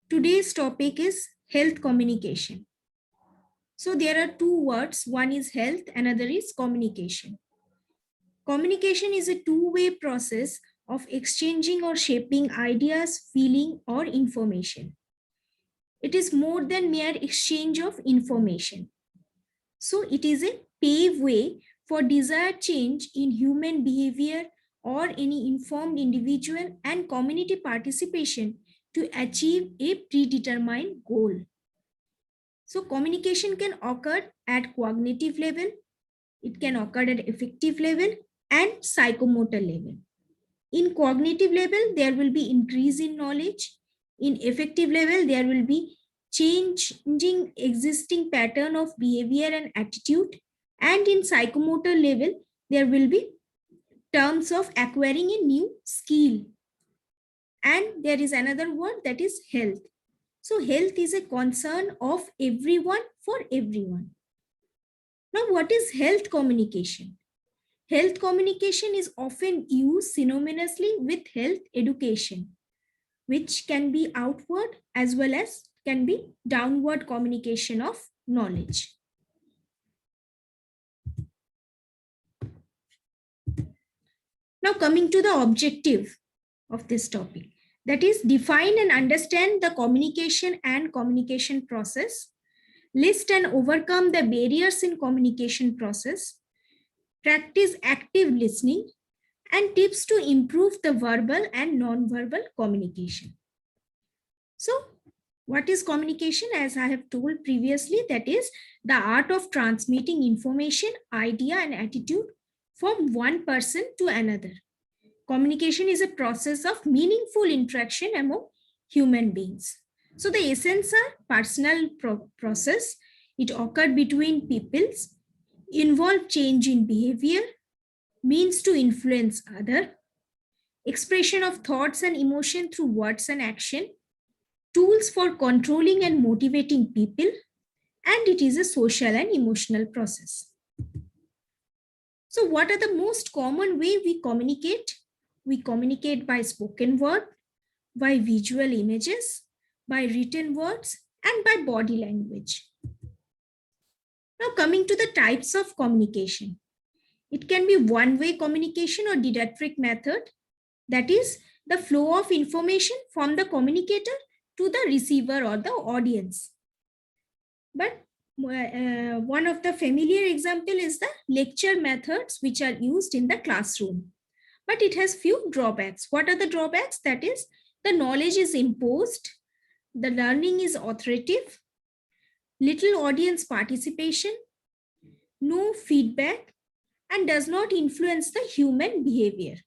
Today's topic is health communication. So there are two words, one is health, another is communication. Communication is a two-way process of exchanging or shaping ideas, feeling, or information. It is more than mere exchange of information. So it is a pave way for desired change in human behavior or any informed individual and community participation to achieve a predetermined goal. So communication can occur at cognitive level, it can occur at affective level and psychomotor level. In cognitive level, there will be increase in knowledge. In affective level, there will be changing existing pattern of behavior and attitude. And in psychomotor level, there will be terms of acquiring a new skill. And there is another word, that is health. So health is a concern of everyone for everyone. Now, what is health communication? Health communication is often used synonymously with health education, which can be outward as well as can be downward communication of knowledge. Now, coming to the objective of this topic, that is define and understand the communication and communication process, list and overcome the barriers in communication process, practice active listening, and tips to improve the verbal and non-verbal communication. So, what is communication? As I have told previously, that is the art of transmitting information, idea, and attitude from one person to another. Communication is a process of meaningful interaction among human beings. So the essence are personal process. It occurred between peoples, involve change in behavior, means to influence other, expression of thoughts and emotion through words and action, tools for controlling and motivating people, and it is a social and emotional process. So what are the most common way we communicate? We communicate by spoken word, by visual images, by written words, and by body language. Now coming to the types of communication. It can be one-way communication or didactic method, that is the flow of information from the communicator to the receiver or the audience. But one of the familiar example is the lecture methods which are used in the classroom. But it has few drawbacks. What are the drawbacks? That is the knowledge is imposed, the learning is authoritative, little audience participation, no feedback, and does not influence the human behavior.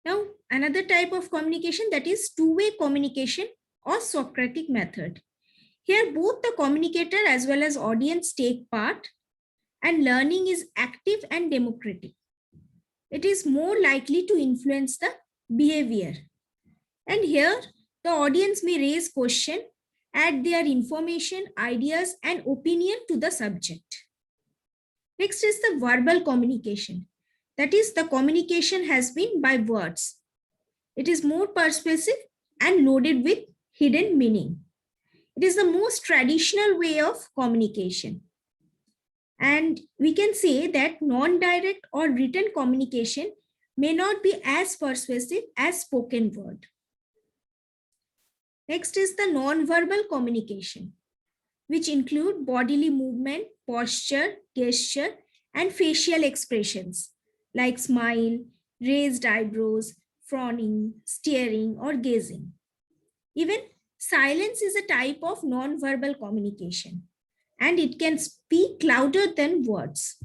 Now, another type of communication, that is two-way communication or Socratic method. Here, both the communicator as well as audience take part, and learning is active and democratic. It is more likely to influence the behavior. And here, the audience may raise questions, add their information, ideas, and opinion to the subject. Next is the verbal communication. That is, the communication has been by words. It is more persuasive and loaded with hidden meaning. It is the most traditional way of communication. And we can say that non-direct or written communication may not be as persuasive as spoken word. Next is the non-verbal communication, which include bodily movement, posture, gesture, and facial expressions like smile, raised eyebrows, frowning, staring, or gazing. Even silence is a type of non-verbal communication, and it can speak louder than words.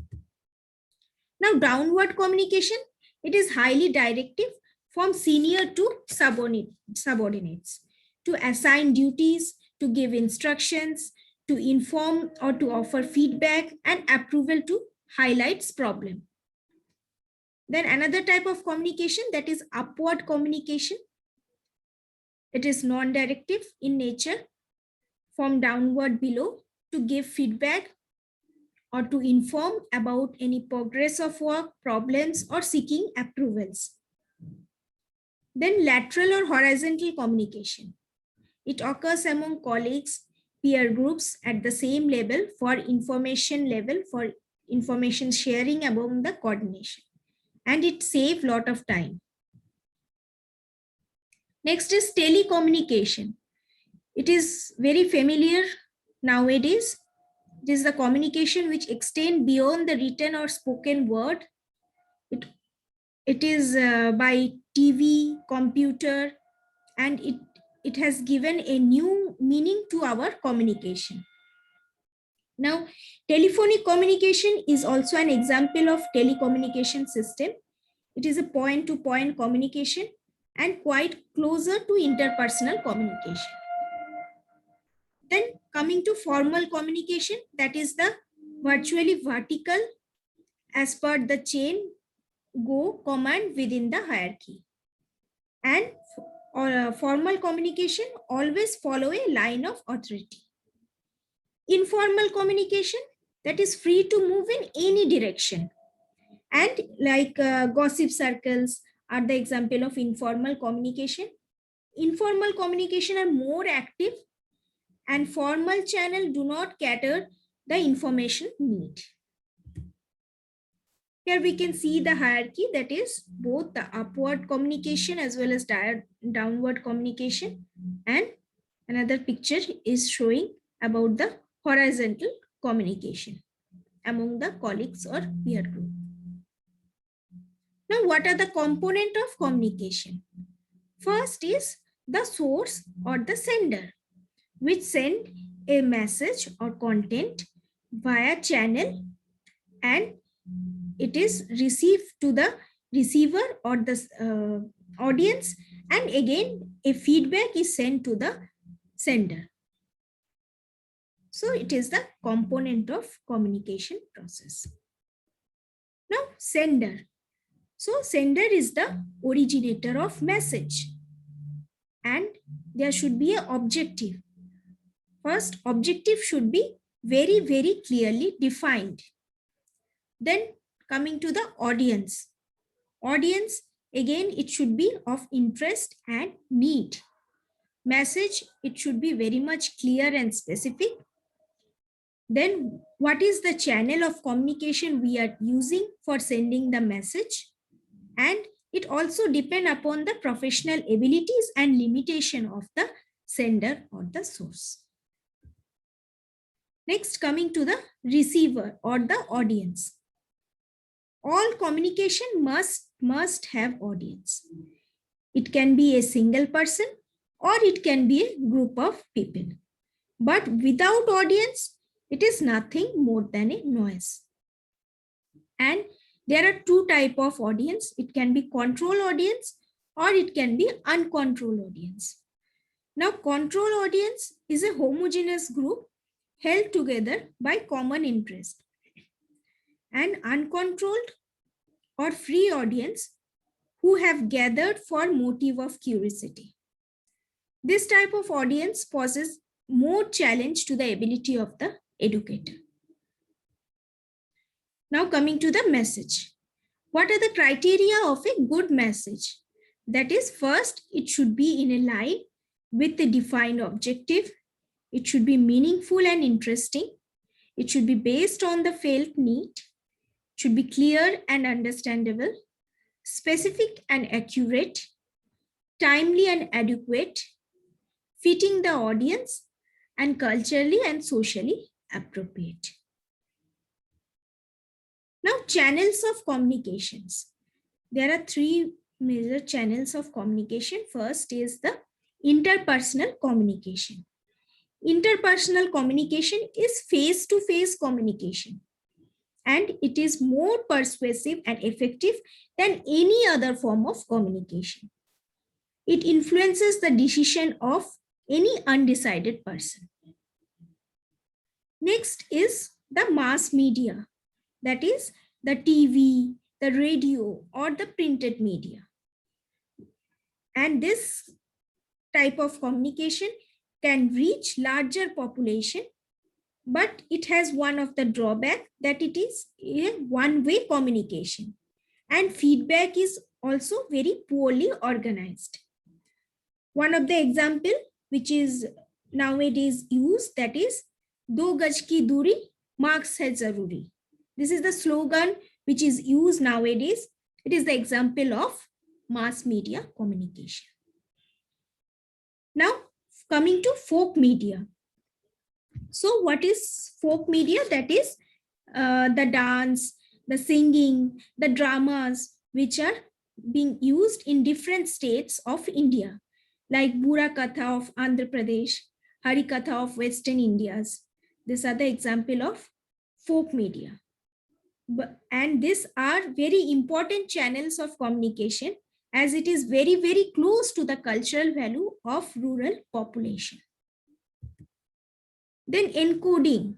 Now, downward communication, it is highly directive from senior to subordinates, to assign duties, to give instructions, to inform or to offer feedback, and approval to highlights problem. Then another type of communication, that is upward communication. It is non-directive in nature, from downward below, to give feedback or to inform about any progress of work, problems, or seeking approvals. Then lateral or horizontal communication. It occurs among colleagues, peer groups at the same level for information sharing among the coordination. And it saves a lot of time. Next is telecommunication. It is very familiar nowadays. It is the communication which extends beyond the written or spoken word. It is by TV, computer, and it has given a new meaning to our communication. Now, telephonic communication is also an example of telecommunication system. It is a point-to-point communication and quite closer to interpersonal communication. Then coming to formal communication, that is the virtually vertical as per the chain go command within the hierarchy. And formal communication always follow a line of authority. Informal communication, that is free to move in any direction. And like gossip circles are the example of informal communication. Informal communication are more active and formal channel do not cater the information need. Here we can see the hierarchy, that is both the upward communication as well as downward communication. And another picture is showing about the horizontal communication among the colleagues or peer group. Now, what are the components of communication? First is the source or the sender, which send a message or content via channel, and it is received to the receiver or the audience, and again a feedback is sent to the sender. So it is the component of communication process. Now, sender. So sender is the originator of message, and there should be an objective. First, objective should be very, very clearly defined. Then coming to the audience. Audience, again, it should be of interest and need. Message, it should be very much clear and specific. Then what is the channel of communication we are using for sending the message? And it also depends upon the professional abilities and limitation of the sender or the source. Next, coming to the receiver or the audience. All communication must have audience. It can be a single person or it can be a group of people. But without audience, it is nothing more than a noise. And there are two types of audience. It can be control audience or it can be uncontrolled audience. Now, control audience is a homogeneous group held together by common interest. And uncontrolled or free audience who have gathered for motive of curiosity. This type of audience poses more challenge to the ability of the educator. Now coming to the message. What are the criteria of a good message? That is, first, it should be in a line with the defined objective. It should be meaningful and interesting. It should be based on the felt need. It should be clear and understandable, specific and accurate, timely and adequate, fitting the audience, and culturally and socially appropriate. Now, channels of communications. There are three major channels of communication. First is the interpersonal communication. Interpersonal communication is face-to-face communication, and it is more persuasive and effective than any other form of communication. It influences the decision of any undecided person. Next is the mass media, that is the TV, the radio, or the printed media. And this type of communication can reach larger population, but it has one of the drawback that it is a one-way communication, and feedback is also very poorly organized. One of the example which is nowadays used, that is do gaj ki duri, mask hai zaruri. This is the slogan which is used nowadays. It is the example of mass media communication. Now coming to folk media. So what is folk media? That is the dance, the singing, the dramas which are being used in different states of India, like Bura Katha of Andhra Pradesh, Hari Katha of Western Indias. These are the example of folk media. And these are very important channels of communication, as it is very, very close to the cultural value of rural population. Then encoding.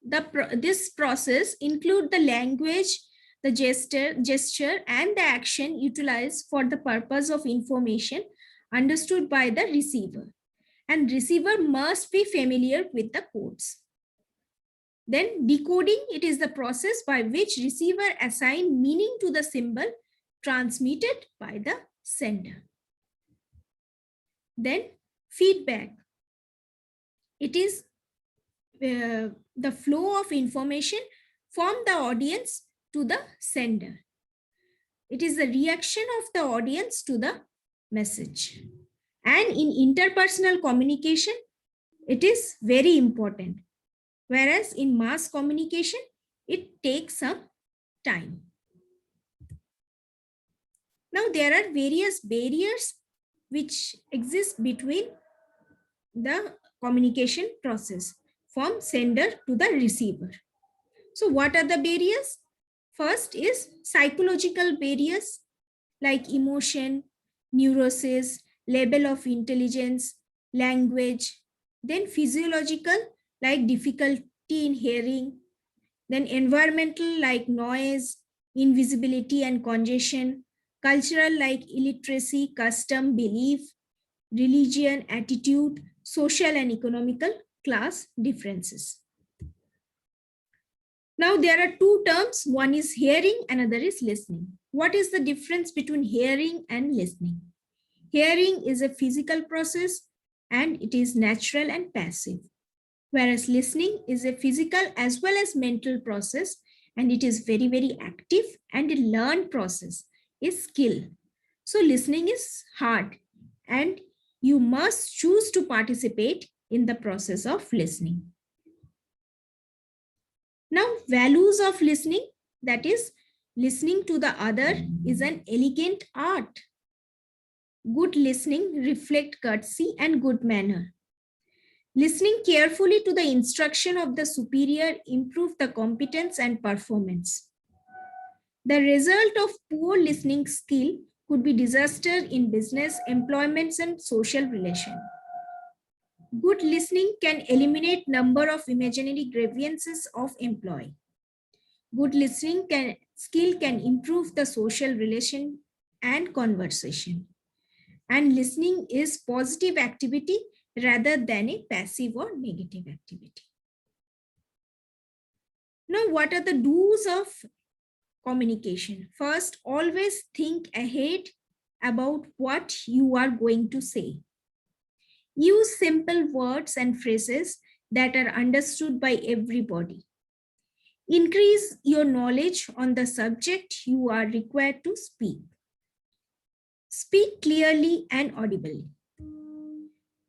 This process include the language, the gesture and the action utilized for the purpose of information understood by the receiver. And receiver must be familiar with the codes. Then decoding, it is the process by which receiver assign meaning to the symbol transmitted by the sender. Then feedback. It is the flow of information from the audience to the sender. It is the reaction of the audience to the message. And in interpersonal communication, it is very important. Whereas in mass communication, it takes some time. Now there are various barriers which exist between the communication process from sender to the receiver. So what are the barriers? First is psychological barriers like emotion, neurosis, level of intelligence, language. Then physiological like difficulty in hearing. Then environmental like noise, invisibility and congestion. Cultural like illiteracy, custom, belief, religion, attitude, social and economical class differences. Now there are two terms, one is hearing, another is listening. What is the difference between hearing and listening? Hearing is a physical process and it is natural and passive, whereas listening is a physical as well as mental process and it is very, very active, and a learned process is skill. So listening is hard and you must choose to participate in the process of listening. Now, values of listening, that is, listening to the other is an elegant art. Good listening reflects courtesy and good manner. Listening carefully to the instruction of the superior improves the competence and performance. The result of poor listening skill could be disaster in business, employments, and social relations. Good listening can eliminate number of imaginary grievances of employee. Good listening skill can improve the social relation and conversation. And listening is positive activity rather than a passive or negative activity. Now, what are the do's of communication? First, always think ahead about what you are going to say. Use simple words and phrases that are understood by everybody. Increase your knowledge on the subject you are required to speak. Speak clearly and audibly.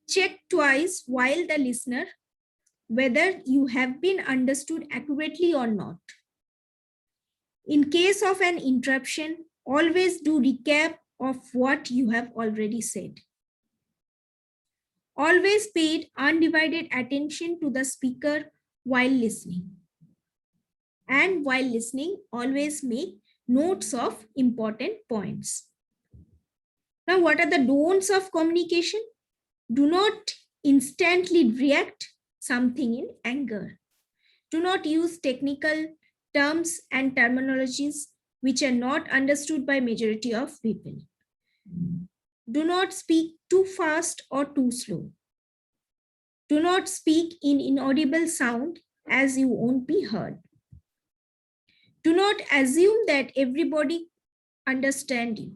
Check twice while the listener whether you have been understood accurately or not. In case of an interruption, always do recap of what you have already said. Always paid undivided attention to the speaker while listening. And while listening, always make notes of important points. Now, what are the don'ts of communication? Do not instantly react something in anger. Do not use technical terms and terminologies which are not understood by majority of people. Do not speak too fast or too slow. Do not speak in inaudible sound as you won't be heard. Do not assume that everybody understands you.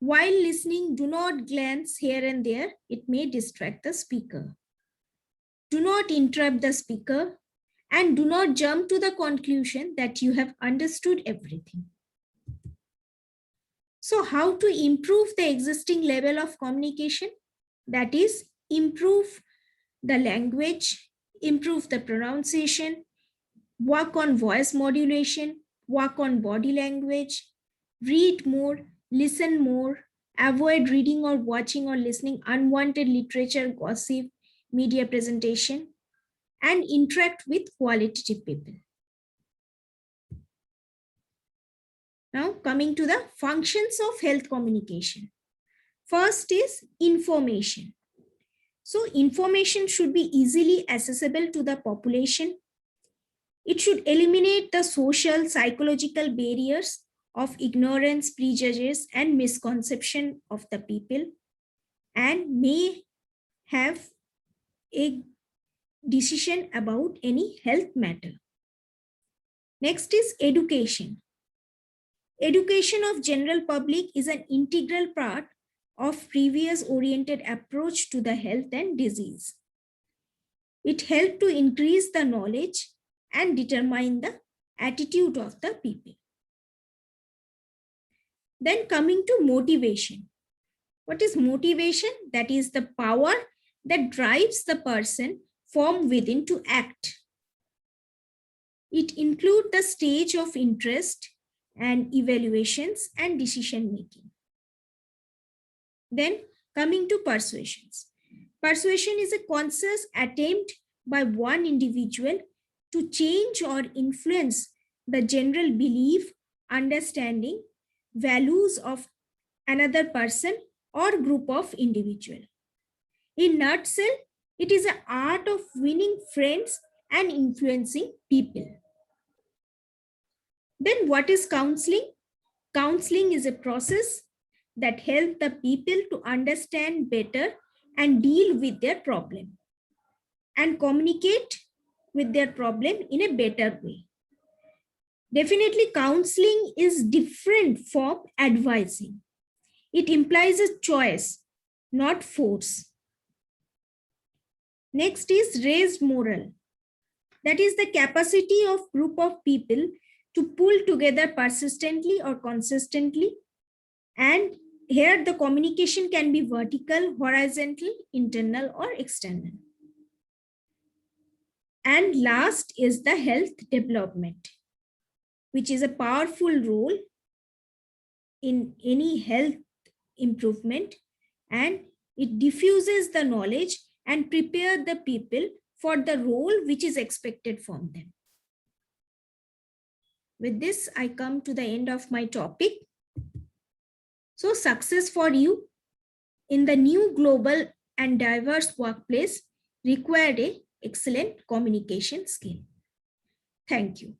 While listening, do not glance here and there. It may distract the speaker. Do not interrupt the speaker, and do not jump to the conclusion that you have understood everything. So, how to improve the existing level of communication? That is, improve the language, improve the pronunciation, work on voice modulation, work on body language, read more, listen more, avoid reading or watching or listening unwanted literature, gossip, media presentation, and interact with qualitative people. Now, coming to the functions of health communication. First is information. So, information should be easily accessible to the population. It should eliminate the social, psychological barriers of ignorance, prejudice, and misconception of the people, and may have a decision about any health matter. Next is education. Education of general public is an integral part of previous oriented approach to the health and disease. It helped to increase the knowledge and determine the attitude of the people. Then coming to motivation. What is motivation? That is the power that drives the person from within to act. It includes the stage of interest and evaluations and decision making. Then coming to persuasions. Persuasion is a conscious attempt by one individual to change or influence the general belief, understanding, values of another person or group of individual. In nutshell, it is an art of winning friends and influencing people. Then what is counseling? Counseling is a process that helps the people to understand better and deal with their problem and communicate with their problem in a better way. Definitely, counseling is different from advising. It implies a choice, not force. Next is raised moral. That is the capacity of group of people to pull together persistently or consistently. And here the communication can be vertical, horizontal, internal, or external. And last is the health development, which is a powerful role in any health improvement, and it diffuses the knowledge and prepare the people for the role which is expected from them. With this, I come to the end of my topic. So, success for you in the new global and diverse workplace required an excellent communication skill. Thank you.